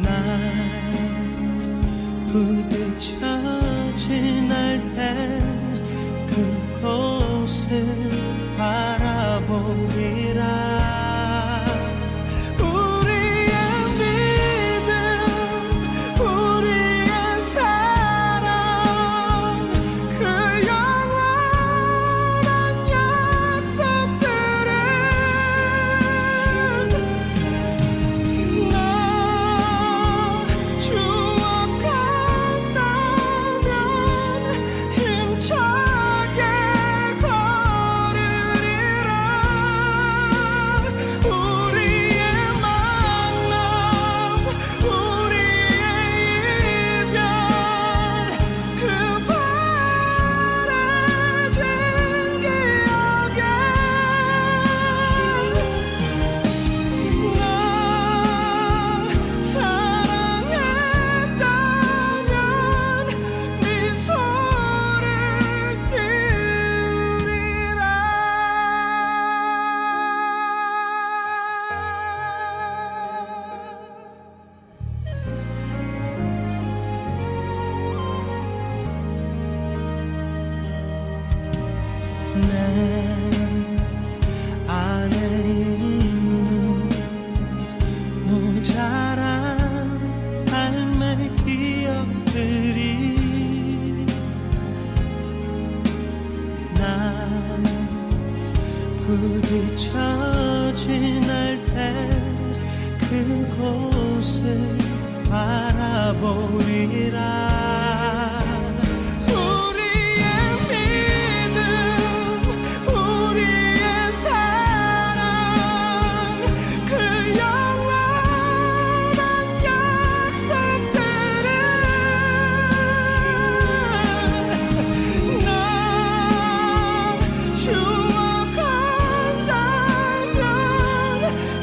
날 부딪혀 지날 때 그곳을 바라보리라. 우리의 믿음, 우리의 사랑 그곳을 바라보리라. 우리의 믿음, 우리의 사랑, 그 영원한 약속들을 넌 주어간다면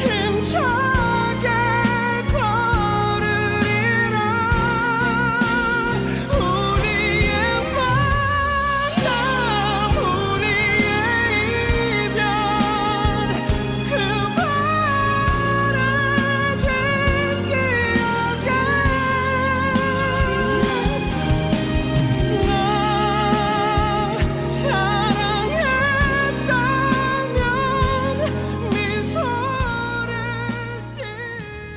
힘차게 걸으리라. 우리의 만남, 우리의 이별, 그 바래진 기억에 너 사랑했다면 미소를 띠우리.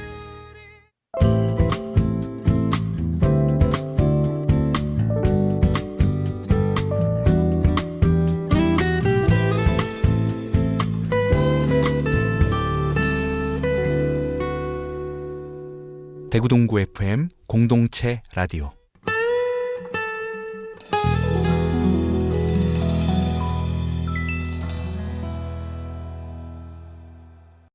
대구동구 FM 공동체 라디오